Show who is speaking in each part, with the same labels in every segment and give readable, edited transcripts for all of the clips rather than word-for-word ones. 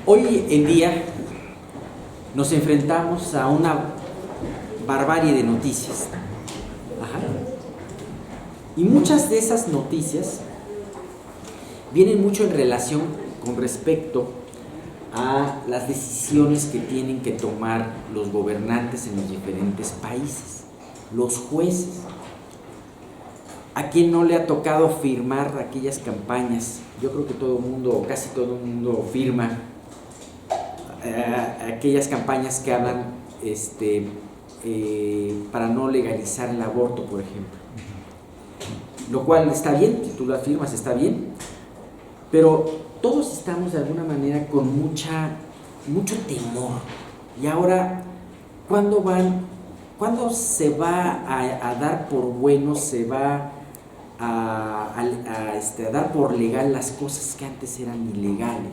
Speaker 1: Hoy en día nos enfrentamos a una barbarie de noticias. Ajá. Y muchas de esas noticias vienen mucho en relación con respecto a las decisiones que tienen que tomar los gobernantes en los diferentes países, los jueces. ¿A quién no le ha tocado firmar aquellas campañas? Yo creo que todo el mundo, o casi todo el mundo, firma aquellas campañas que hablan para no legalizar el aborto, por ejemplo. Lo cual está bien, si tú lo firmas está bien, pero todos estamos de alguna manera con mucho temor. Y ahora, ¿cuándo se va a dar por bueno, se va a dar por legal las cosas que antes eran ilegales?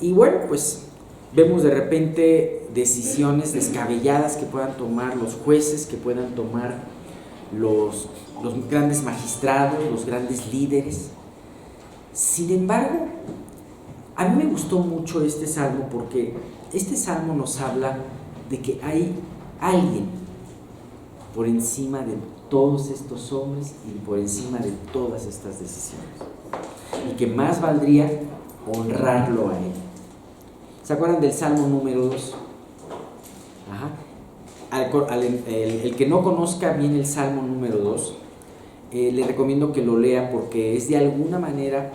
Speaker 1: Y bueno, pues vemos de repente decisiones descabelladas que puedan tomar los jueces, que puedan tomar los grandes magistrados, los grandes líderes. Sin embargo, a mí me gustó mucho este salmo porque este salmo nos habla de que hay alguien por encima de todos estos hombres y por encima de todas estas decisiones, y que más valdría honrarlo a él. ¿Se acuerdan del Salmo número 2? Ajá. El que no conozca bien el Salmo número 2, le recomiendo que lo lea porque es de alguna manera,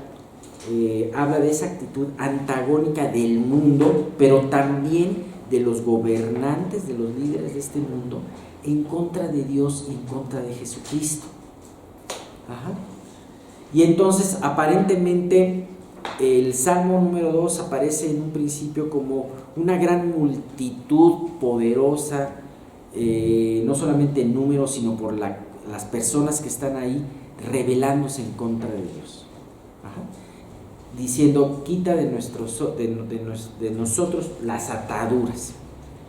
Speaker 1: habla de esa actitud antagónica del mundo, pero también de los gobernantes, de los líderes de este mundo, en contra de Dios y en contra de Jesucristo. Ajá. Y entonces, aparentemente, el Salmo número 2 aparece en un principio como una gran multitud poderosa, no solamente en número, sino por las personas que están ahí rebelándose en contra de Dios. Ajá. Diciendo, quita de nosotros las ataduras.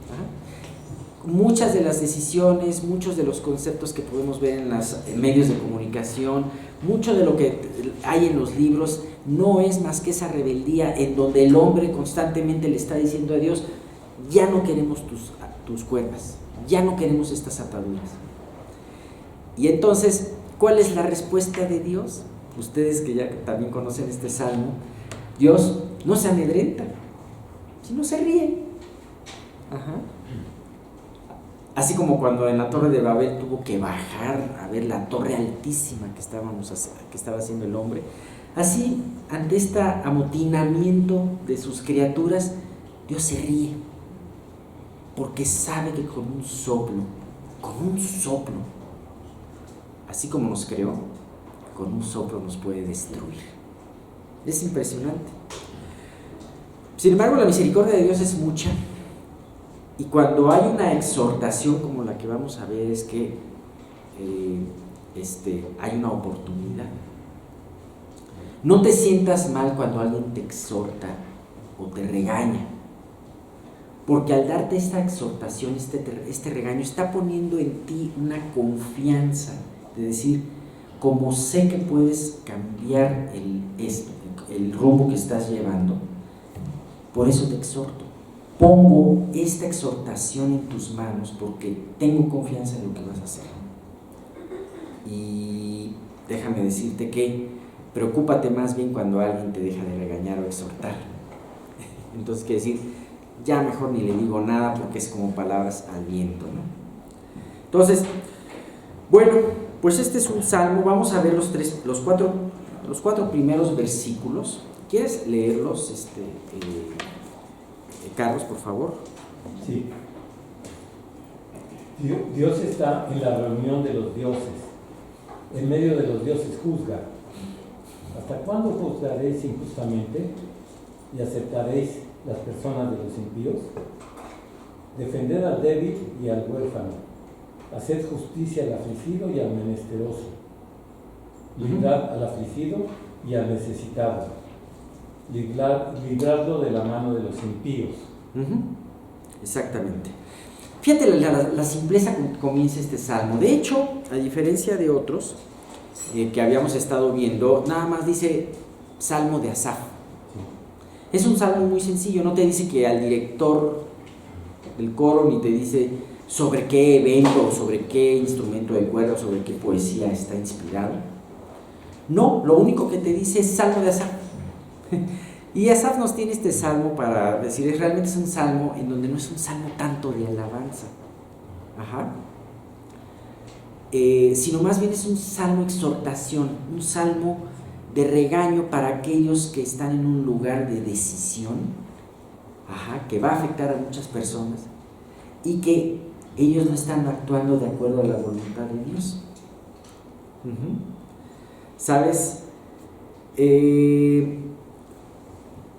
Speaker 1: Ajá. Muchas de las decisiones, muchos de los conceptos que podemos ver en los medios de comunicación, mucho de lo que hay en los libros, no es más que esa rebeldía en donde el hombre constantemente le está diciendo a Dios, ya no queremos tus cuerdas, ya no queremos estas ataduras. Y entonces, ¿cuál es la respuesta de Dios? Ustedes que ya también conocen este salmo, Dios no se amedrenta, sino se ríe. Ajá. Así como cuando en la Torre de Babel tuvo que bajar a ver la torre altísima que estaba haciendo el hombre, así ante este amotinamiento de sus criaturas, Dios se ríe, porque sabe que con un soplo, así como nos creó, con un soplo nos puede destruir. Es impresionante. Sin embargo, la misericordia de Dios es mucha. Y cuando hay una exhortación como la que vamos a ver, es que hay una oportunidad. No te sientas mal cuando alguien te exhorta o te regaña, porque al darte esta exhortación, este regaño, está poniendo en ti una confianza de decir, como sé que puedes cambiar el rumbo que estás llevando, por eso te exhorto. Pongo esta exhortación en tus manos porque tengo confianza en lo que vas a hacer. Y déjame decirte que preocúpate más bien cuando alguien te deja de regañar o exhortar. Entonces, quiere decir, ya mejor ni le digo nada porque es como palabras al viento, ¿no? Entonces, bueno, pues este es un salmo. Vamos a ver los cuatro primeros versículos. ¿Quieres leerlos, Carlos, por favor?
Speaker 2: Sí. Dios está en la reunión de los dioses. En medio de los dioses juzga. ¿Hasta cuándo juzgaréis injustamente y aceptaréis las personas de los impíos? Defended al débil y al huérfano. Haced justicia al afligido y al menesteroso. Librad al afligido y al necesitado. Librarlo de la mano de los impíos.
Speaker 1: Exactamente. Fíjate la simpleza con que comienza este salmo. De hecho, a diferencia de otros que habíamos estado viendo, nada más dice Salmo de Asaf. Es un salmo muy sencillo, no te dice que al director del coro, ni te dice sobre qué evento, sobre qué instrumento de cuerda, sobre qué poesía está inspirado. No, lo único que te dice es Salmo de Asaf. Y Asaf nos tiene este salmo para decir, realmente es un salmo en donde no es un salmo tanto de alabanza, sino más bien es un salmo exhortación, un salmo de regaño para aquellos que están en un lugar de decisión, que va a afectar a muchas personas y que ellos no están actuando de acuerdo a la voluntad de Dios. ¿Sabes?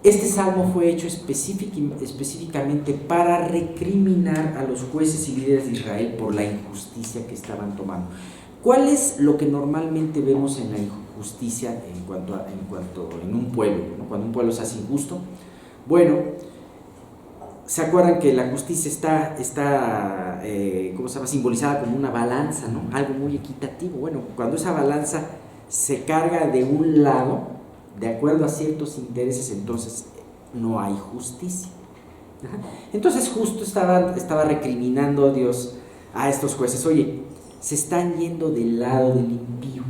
Speaker 1: Este salmo fue hecho específicamente para recriminar a los jueces y líderes de Israel por la injusticia que estaban tomando. ¿Cuál es lo que normalmente vemos en la injusticia en un pueblo, ¿no? Cuando un pueblo se hace injusto? Bueno, ¿se acuerdan que la justicia está ¿cómo se llama? Simbolizada como una balanza, ¿no? Algo muy equitativo. Bueno, cuando esa balanza se carga de un lado, de acuerdo a ciertos intereses, entonces no hay justicia. Entonces justo estaba recriminando a Dios a estos jueces: oye, se están yendo del lado del impío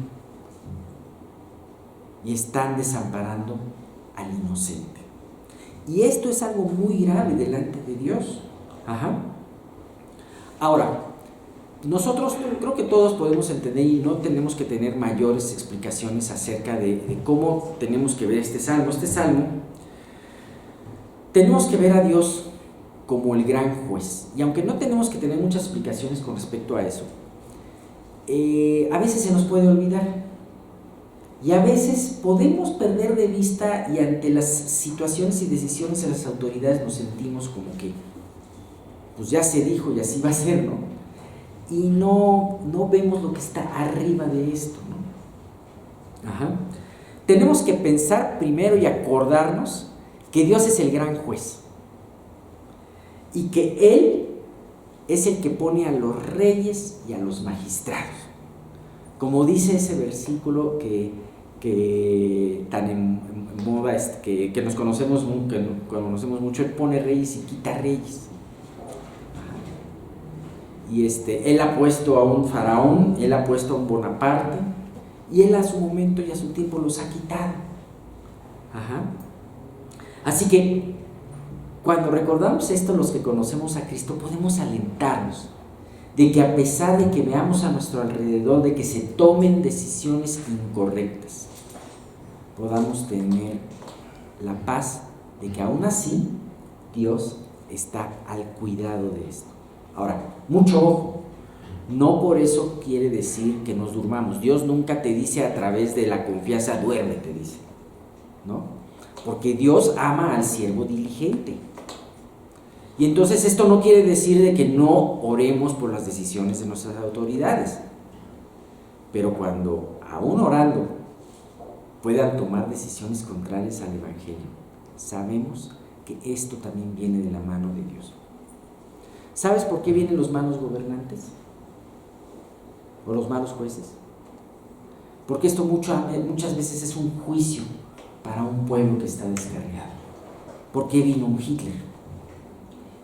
Speaker 1: y están desamparando al inocente. Y esto es algo muy grave delante de Dios. Ahora, nosotros creo que todos podemos entender y no tenemos que tener mayores explicaciones acerca de cómo tenemos que ver este salmo. Este salmo, tenemos que ver a Dios como el gran juez. Y aunque no tenemos que tener muchas explicaciones con respecto a eso, a veces se nos puede olvidar. Y a veces podemos perder de vista, y ante las situaciones y decisiones de las autoridades nos sentimos como que pues ya se dijo y así va a ser, ¿no? Y no vemos lo que está arriba de esto, ¿no? Tenemos que pensar primero y acordarnos que Dios es el gran juez y que Él es el que pone a los reyes y a los magistrados. Como dice ese versículo que tan en moda, que nos conocemos mucho: Él pone reyes y quita reyes. Y Él ha puesto a un faraón, Él ha puesto a un Bonaparte, y Él a su momento y a su tiempo los ha quitado. Así que cuando recordamos esto, los que conocemos a Cristo podemos alentarnos de que, a pesar de que veamos a nuestro alrededor de que se tomen decisiones incorrectas, podamos tener la paz de que aún así Dios está al cuidado de esto. Ahora, mucho ojo, no por eso quiere decir que nos durmamos. Dios nunca te dice a través de la confianza: duerme, te dice, ¿no? Porque Dios ama al siervo diligente. Y entonces esto no quiere decir de que no oremos por las decisiones de nuestras autoridades. Pero cuando, aún orando, puedan tomar decisiones contrarias al Evangelio, sabemos que esto también viene de la mano de Dios. ¿Sabes por qué vienen los malos gobernantes? ¿O los malos jueces? Porque esto muchas veces es un juicio para un pueblo que está descarriado. ¿Por qué vino un Hitler?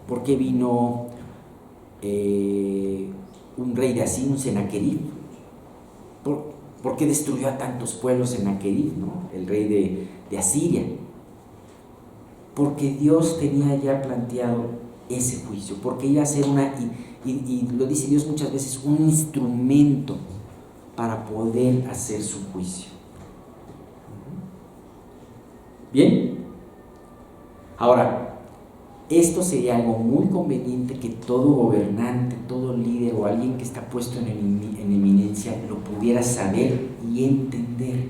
Speaker 1: ¿Por qué vino un rey de Asiria, un Sennacherib? ¿Por qué destruyó a tantos pueblos Sennacherib, ¿no? El rey de Asiria? Porque Dios tenía ya planteado ese juicio, porque iba a ser y lo dice Dios muchas veces, un instrumento para poder hacer su juicio. ¿Bien? Ahora, esto sería algo muy conveniente que todo gobernante, todo líder o alguien que está puesto en eminencia lo pudiera saber y entender.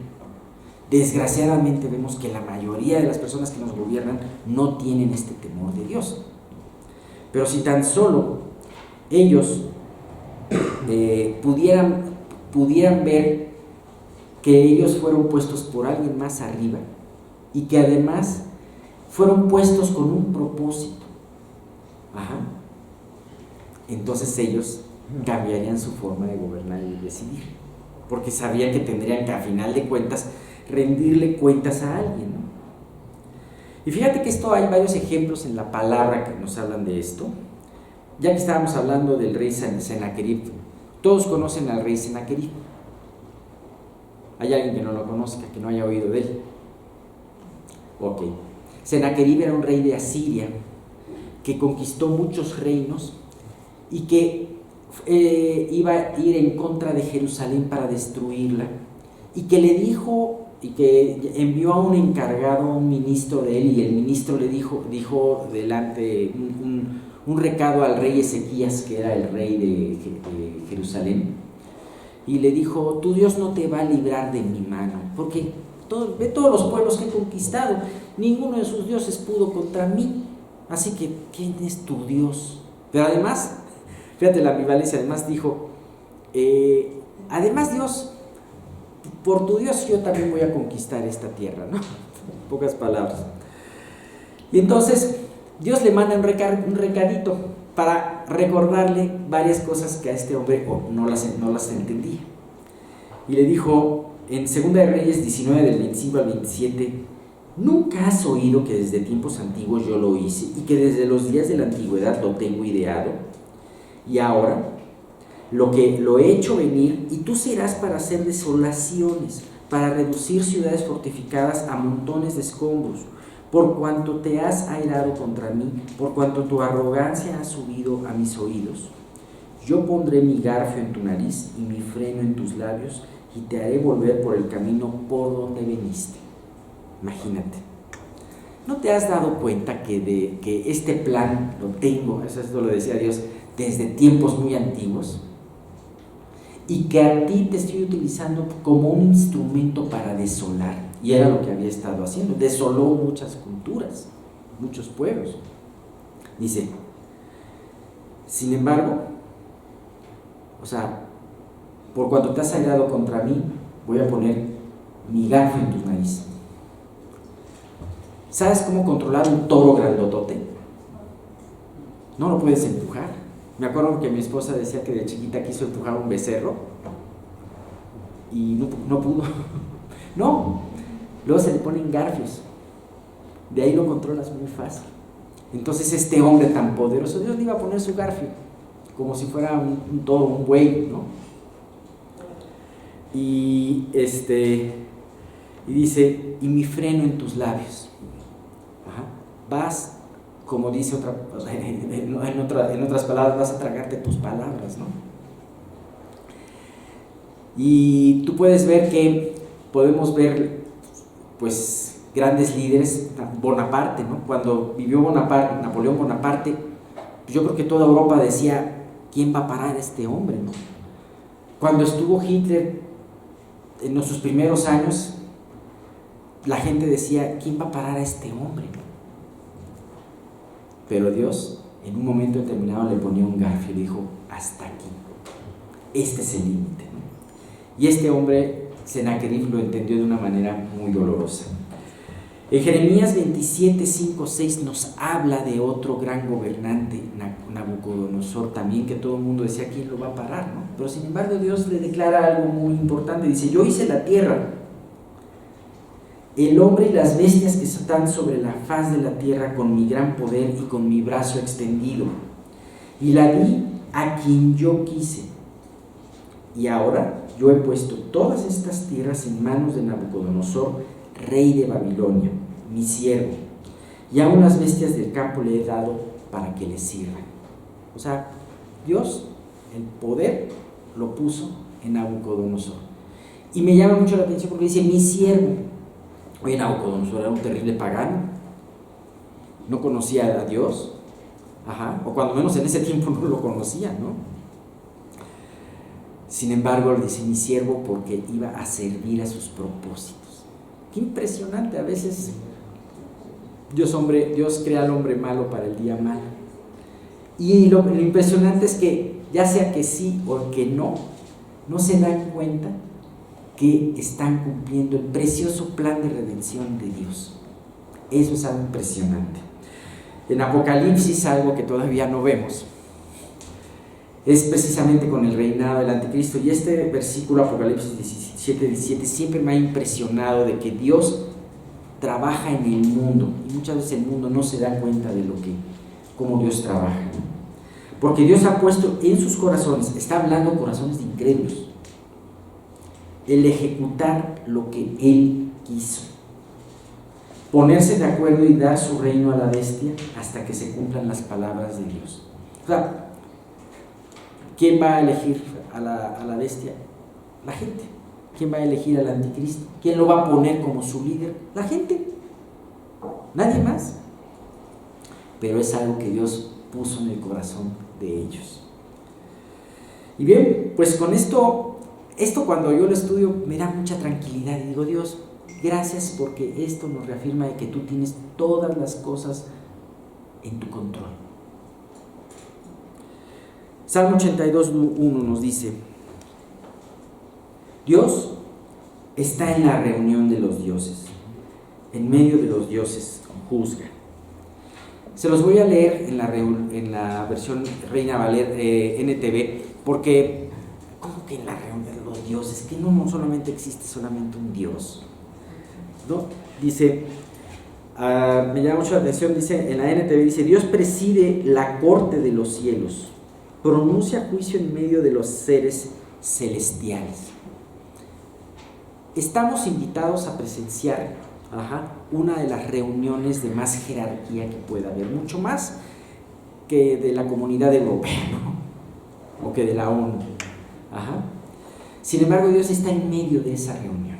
Speaker 1: Desgraciadamente vemos que la mayoría de las personas que nos gobiernan no tienen este temor de Dios. Pero si tan solo ellos pudieran ver que ellos fueron puestos por alguien más arriba y que además fueron puestos con un propósito, entonces ellos cambiarían su forma de gobernar y decidir, porque sabían que tendrían que, a final de cuentas, rendirle cuentas a alguien, ¿no? Y fíjate que esto hay varios ejemplos en la palabra que nos hablan de esto. Ya que estábamos hablando del rey Sennacherib, todos conocen al rey Sennacherib. ¿Hay alguien que no lo conozca, que no haya oído de él? Ok. Sennacherib era un rey de Asiria que conquistó muchos reinos y que iba a ir en contra de Jerusalén para destruirla, y que le dijo, y que envió a un encargado, un ministro de él, y el ministro le dijo delante un recado al rey Ezequías, que era el rey de Jerusalén, y le dijo: tu Dios no te va a librar de mi mano, porque ve todos los pueblos que he conquistado, ninguno de sus dioses pudo contra mí, así que ¿quién es tu Dios? Pero además, fíjate la ambivalencia, además dijo, además Dios, por tu Dios yo también voy a conquistar esta tierra, ¿no? Pocas palabras. Y entonces Dios le manda un recadito para recordarle varias cosas que a este hombre no las entendía. Y le dijo en 2 de Reyes 19, del 25 al 27, ¿nunca has oído que desde tiempos antiguos yo lo hice y que desde los días de la antigüedad lo tengo ideado? Y ahora lo he hecho venir, y tú serás para hacer desolaciones, para reducir ciudades fortificadas a montones de escombros, por cuanto te has airado contra mí, por cuanto tu arrogancia ha subido a mis oídos. Yo pondré mi garfio en tu nariz y mi freno en tus labios, y te haré volver por el camino por donde viniste. Imagínate. ¿No te has dado cuenta que este plan lo tengo, eso lo decía Dios, desde tiempos muy antiguos? Y que a ti te estoy utilizando como un instrumento para desolar. Y era lo que había estado haciendo. Desoló muchas culturas, muchos pueblos. Dice, sin embargo, por cuanto te has airado contra mí, voy a poner mi garfio en tus narices. ¿Sabes cómo controlar un toro grandotote? No lo puedes empujar. Me acuerdo que mi esposa decía que de chiquita quiso empujar un becerro y no pudo. No, luego se le ponen garfios. De ahí lo controlas muy fácil. Entonces este hombre tan poderoso, Dios le iba a poner su garfio, como si fuera un toro, un buey, ¿no? Y dice, y mi freno en tus labios. Ajá. Vas, como dice en otras palabras, vas a tragarte tus palabras, ¿no? Y tú podemos ver, pues, grandes líderes. Bonaparte, ¿no? Cuando vivió Napoleón Bonaparte, yo creo que toda Europa decía, ¿quién va a parar a este hombre, no? Cuando estuvo Hitler en sus primeros años, la gente decía, ¿quién va a parar a este hombre? Pero Dios, en un momento determinado, le ponía un garfio y le dijo, hasta aquí, este es el límite, ¿no? Y este hombre, Sennacherib, lo entendió de una manera muy dolorosa. En Jeremías 27, 5, 6 nos habla de otro gran gobernante, Nabucodonosor, también, que todo el mundo decía, ¿quién lo va a parar, no? Pero sin embargo Dios le declara algo muy importante. Dice, yo hice la tierra, el hombre y las bestias que están sobre la faz de la tierra con mi gran poder y con mi brazo extendido, y la di a quien yo quise. Y ahora yo he puesto todas estas tierras en manos de Nabucodonosor, rey de Babilonia, mi siervo, y aun las bestias del campo le he dado para que le sirvan. O sea, Dios el poder lo puso en Nabucodonosor. Y me llama mucho la atención porque dice mi siervo. Oye, Nabucodonosor era un terrible pagano, no conocía a Dios, o cuando menos en ese tiempo no lo conocía, ¿no? Sin embargo, le dice mi siervo, porque iba a servir a sus propósitos. Qué impresionante. A veces Dios crea al hombre malo para el día malo. Y lo impresionante es que, ya sea que sí o que no se dan cuenta que están cumpliendo el precioso plan de redención de Dios. Eso es algo impresionante. En Apocalipsis, algo que todavía no vemos, es precisamente con el reinado del anticristo. Y este versículo, Apocalipsis 17, 17, siempre me ha impresionado de que Dios trabaja en el mundo, y muchas veces el mundo no se da cuenta de cómo Dios trabaja. Porque Dios ha puesto en sus corazones, está hablando corazones de incrédulos, el ejecutar lo que Él quiso. Ponerse de acuerdo y dar su reino a la bestia hasta que se cumplan las palabras de Dios. O sea, ¿quién va a elegir a la bestia? La gente. ¿Quién va a elegir al anticristo? ¿Quién lo va a poner como su líder? La gente. Nadie más. Pero es algo que Dios puso en el corazón de ellos. Y bien, pues con esto cuando yo lo estudio me da mucha tranquilidad y digo, Dios, gracias porque esto nos reafirma de que tú tienes todas las cosas en tu control. Salmo 82:1 nos dice: Dios está en la reunión de los dioses, en medio de los dioses juzga. Se los voy a leer en la versión Reina Valera NTV, porque ¿cómo que en la reunión de los dioses? Que no solamente existe solamente un Dios, ¿no? Dice, me llama mucho la atención, dice en la NTV, dice: Dios preside la corte de los cielos, pronuncia juicio en medio de los seres celestiales. Estamos invitados a presenciar una de las reuniones de más jerarquía que pueda haber, mucho más que de la Comunidad Europea, ¿no? O que de la ONU. Sin embargo, Dios está en medio de esa reunión.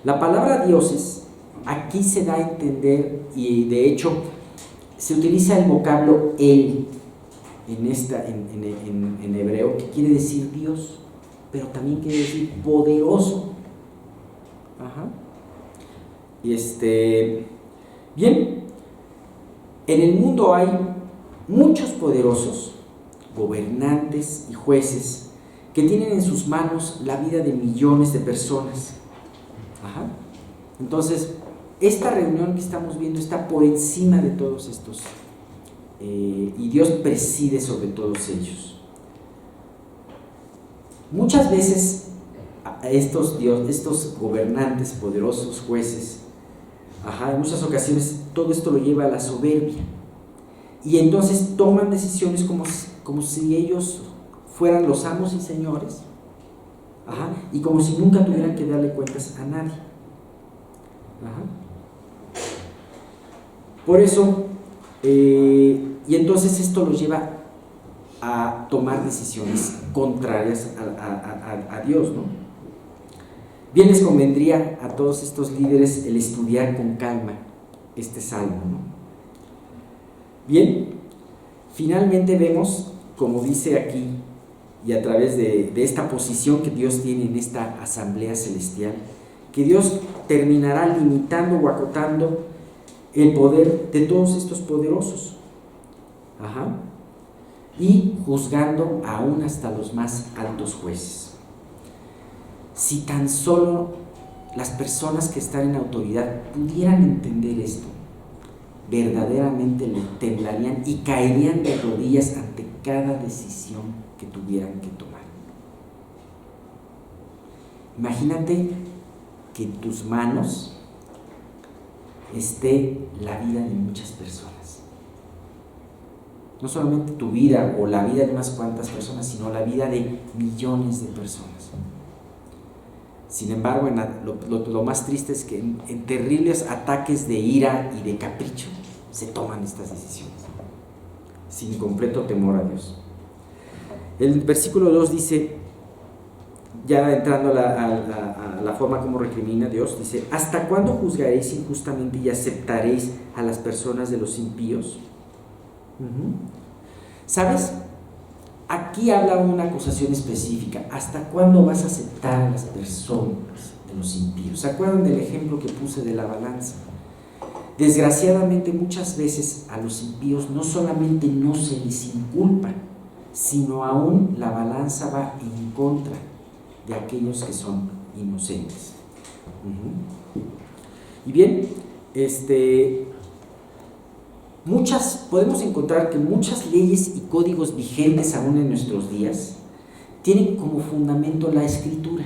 Speaker 1: La palabra dioses aquí se da a entender, y de hecho se utiliza el vocablo el en hebreo, que quiere decir Dios, pero también quiere decir poderoso. Bien, en el mundo hay muchos poderosos, gobernantes y jueces que tienen en sus manos la vida de millones de personas. Entonces, esta reunión que estamos viendo está por encima de todos estos, y Dios preside sobre todos ellos. Muchas veces estos gobernantes, poderosos, jueces, en muchas ocasiones todo esto lo lleva a la soberbia, y entonces toman decisiones como si ellos fueran los amos y señores, y como si nunca tuvieran que darle cuentas a nadie. Por eso, y entonces esto los lleva a tomar decisiones contrarias a Dios, ¿no? Bien les convendría a todos estos líderes el estudiar con calma este salmo, ¿no? Bien, finalmente vemos, como dice aquí, y a través de esta posición que Dios tiene en esta asamblea celestial, que Dios terminará limitando o acotando el poder de todos estos poderosos, y juzgando aún hasta los más altos jueces. Si tan solo las personas que están en autoridad pudieran entender esto, verdaderamente le temblarían y caerían de rodillas ante cada decisión que tuvieran que tomar. Imagínate que en tus manos esté la vida de muchas personas. No solamente tu vida o la vida de unas cuantas personas, sino la vida de millones de personas. Sin embargo, lo más triste es que en terribles ataques de ira y de capricho se toman estas decisiones, sin completo temor a Dios. El versículo 2 dice, ya entrando a la forma como recrimina Dios, dice: ¿hasta cuándo juzgaréis injustamente y aceptaréis a las personas de los impíos? ¿Sabes? Aquí habla una acusación específica. ¿Hasta cuándo vas a aceptar a las personas de los impíos? ¿Se acuerdan del ejemplo que puse de la balanza? Desgraciadamente, muchas veces a los impíos no solamente no se les inculpa, sino aún la balanza va en contra de aquellos que son inocentes. Y bien, podemos encontrar que muchas leyes y códigos vigentes aún en nuestros días tienen como fundamento la Escritura.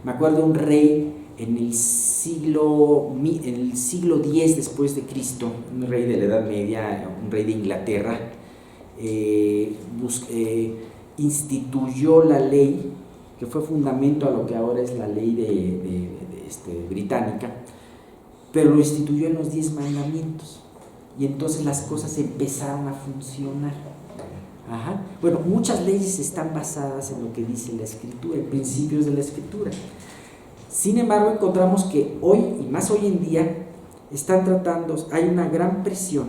Speaker 1: Me acuerdo de un rey en el siglo X después de Cristo, un rey de la Edad Media, un rey de Inglaterra, instituyó la ley que fue fundamento a lo que ahora es la ley británica, pero lo instituyó en los 10 mandamientos, y entonces las cosas empezaron a funcionar. Ajá. Bueno, muchas leyes están basadas en lo que dice la Escritura, en principios de la Escritura. Sin embargo, encontramos que hoy, y más hoy en día, hay una gran presión.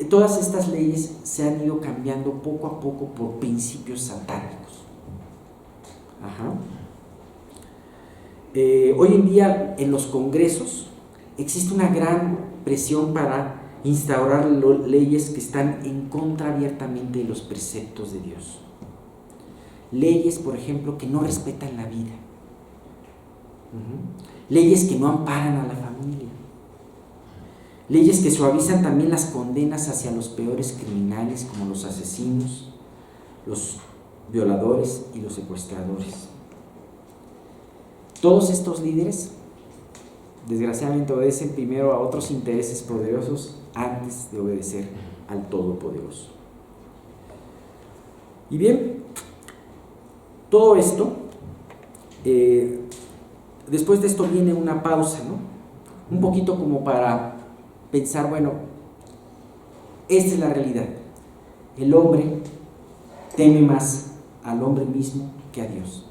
Speaker 1: Todas estas leyes se han ido cambiando poco a poco por principios satánicos. Ajá. Hoy en día, en los congresos, existe una gran presión para instaurar leyes que están en contra abiertamente de los preceptos de Dios. Leyes, por ejemplo, que no respetan la vida. Leyes que no amparan a la familia. Leyes que suavizan también las condenas hacia los peores criminales, como los asesinos, los violadores y los secuestradores. Todos estos líderes, desgraciadamente, obedecen primero a otros intereses poderosos antes de obedecer al Todopoderoso. Y bien, todo esto, después de esto viene una pausa, ¿no? Un poquito como para pensar, bueno, esta es la realidad. El hombre teme más al hombre mismo que a Dios,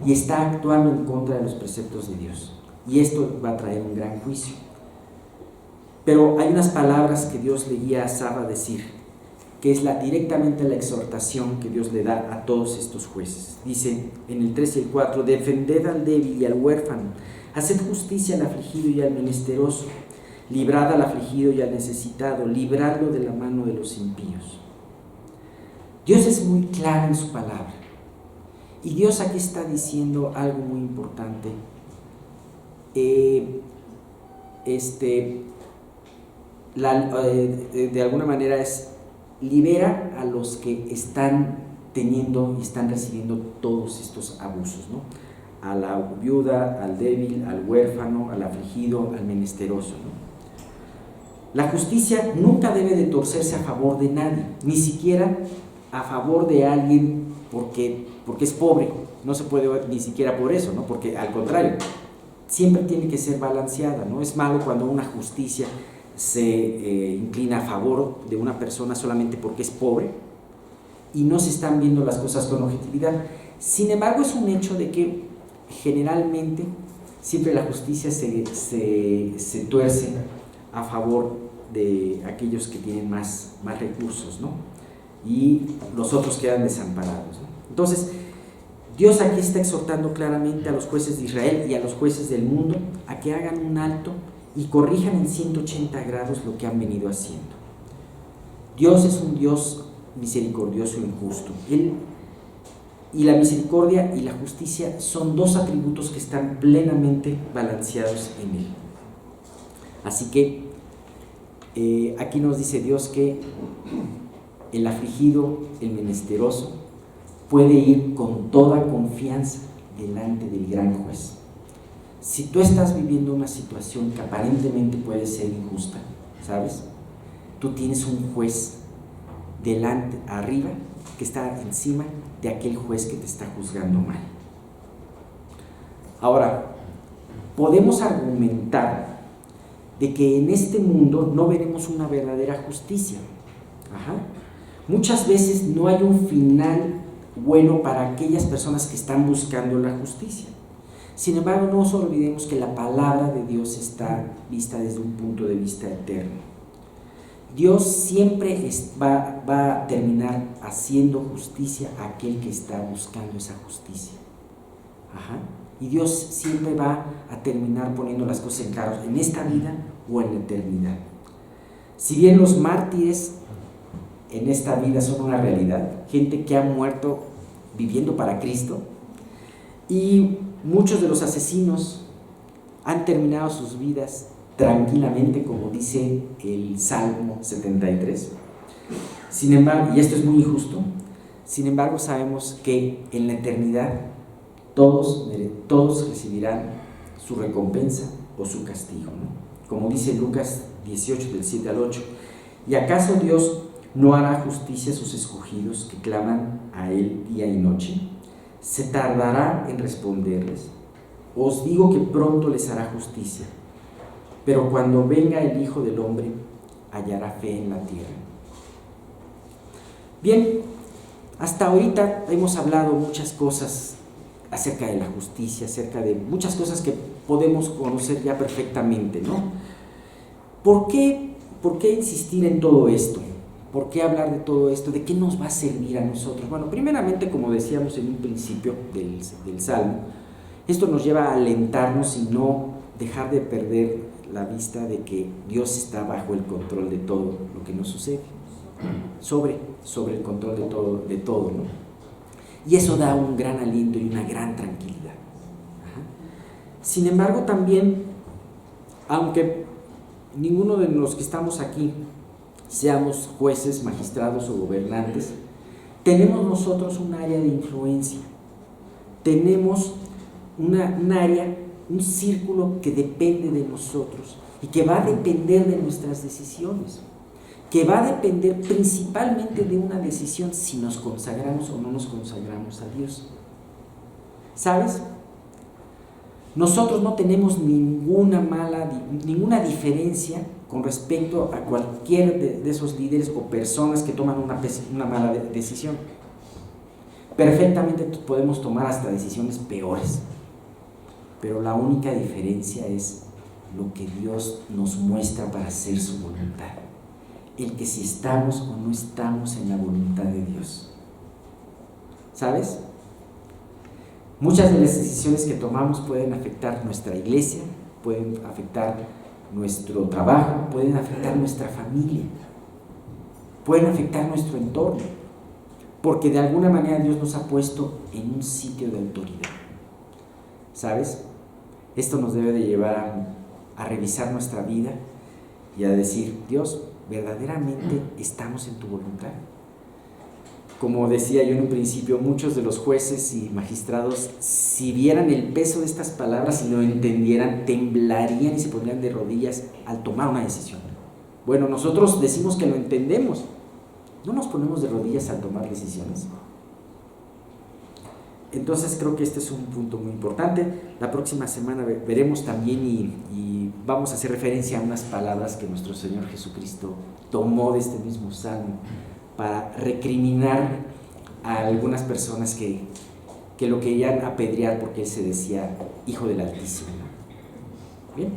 Speaker 1: y está actuando en contra de los preceptos de Dios, y esto va a traer un gran juicio. Pero hay unas palabras que Dios le guía a Asaf a decir, que es directamente la exhortación que Dios le da a todos estos jueces. Dice en el 3 y el 4: defended al débil y al huérfano, haced justicia al afligido y al menesteroso, librad al afligido y al necesitado, libradlo de la mano de los impíos. Dios es muy claro en su palabra, y Dios aquí está diciendo algo muy importante. De alguna manera es: libera a los que están teniendo y están recibiendo todos estos abusos, ¿no? A la viuda, al débil, al huérfano, al afligido, al menesteroso, ¿no? La justicia nunca debe de torcerse a favor de nadie, ni siquiera a favor de alguien porque es pobre. No se puede ni siquiera por eso, ¿no? Porque al contrario, siempre tiene que ser balanceada, ¿no? Es malo cuando una justicia se inclina a favor de una persona solamente porque es pobre y no se están viendo las cosas con objetividad. Sin embargo, es un hecho de que generalmente siempre la justicia se tuerce a favor de aquellos que tienen más recursos, ¿no? Y los otros quedan desamparados, ¿no? Entonces, Dios aquí está exhortando claramente a los jueces de Israel y a los jueces del mundo a que hagan un alto y corrijan en 180 grados lo que han venido haciendo. Dios es un Dios misericordioso y justo. Y la misericordia y la justicia son dos atributos que están plenamente balanceados en Él. Así que aquí nos dice Dios que el afligido, el menesteroso, puede ir con toda confianza delante del gran juez. Si tú estás viviendo una situación que aparentemente puede ser injusta, ¿sabes? Tú tienes un juez delante, arriba, que está encima de aquel juez que te está juzgando mal. Ahora, podemos argumentar de que en este mundo no veremos una verdadera justicia. Muchas veces no hay un final bueno para aquellas personas que están buscando la justicia. Sin embargo, no nos olvidemos que la palabra de Dios está vista desde un punto de vista eterno. Dios siempre va a terminar haciendo justicia a aquel que está buscando esa justicia. Y Dios siempre va a terminar poniendo las cosas en claro, en esta vida o en la eternidad. Si bien los mártires en esta vida son una realidad, gente que ha muerto viviendo para Cristo, y muchos de los asesinos han terminado sus vidas tranquilamente, como dice el Salmo 73. Sin embargo, y esto es muy injusto, sin embargo sabemos que en la eternidad todos recibirán su recompensa o su castigo, ¿no? Como dice Lucas 18, del 7 al 8. ¿Y acaso Dios no hará justicia a sus escogidos que claman a Él día y noche? ¿Se tardará en responderles? Os digo que pronto les hará justicia, pero cuando venga el Hijo del Hombre, hallará fe en la tierra. Bien, hasta ahorita hemos hablado muchas cosas acerca de la justicia, acerca de muchas cosas que podemos conocer ya perfectamente, ¿no? ¿Por qué insistir en todo esto? ¿Por qué hablar de todo esto? ¿De qué nos va a servir a nosotros? Bueno, primeramente, como decíamos en un principio del Salmo, esto nos lleva a alentarnos y no dejar de perder la vista de que Dios está bajo el control de todo lo que nos sucede, sobre el control de todo, ¿no? Y eso da un gran aliento y una gran tranquilidad. Sin embargo, también, aunque ninguno de los que estamos aquí seamos jueces, magistrados o gobernantes, tenemos nosotros un área de influencia, tenemos un área, un círculo que depende de nosotros y que va a depender de nuestras decisiones, que va a depender principalmente de una decisión si nos consagramos o no nos consagramos a Dios. ¿Sabes? Nosotros no tenemos ninguna diferencia con respecto a cualquier de esos líderes o personas que toman una mala decisión. Perfectamente podemos tomar hasta decisiones peores, pero la única diferencia es lo que Dios nos muestra para hacer su voluntad, el que si estamos o no estamos en la voluntad de Dios. ¿Sabes? Muchas de las decisiones que tomamos pueden afectar nuestra iglesia, pueden afectar nuestro trabajo, pueden afectar nuestra familia, pueden afectar nuestro entorno, porque de alguna manera Dios nos ha puesto en un sitio de autoridad. ¿Sabes? Esto nos debe de llevar a revisar nuestra vida y a decir: Dios, ¿verdaderamente estamos en tu voluntad? Como decía yo en un principio, muchos de los jueces y magistrados, si vieran el peso de estas palabras y lo entendieran, temblarían y se pondrían de rodillas al tomar una decisión. Bueno, nosotros decimos que lo entendemos, ¿no nos ponemos de rodillas al tomar decisiones? Entonces creo que este es un punto muy importante. La próxima semana veremos también y vamos a hacer referencia a unas palabras que nuestro Señor Jesucristo tomó de este mismo salmo para recriminar a algunas personas que lo querían apedrear porque Él se decía Hijo del Altísimo. Bien.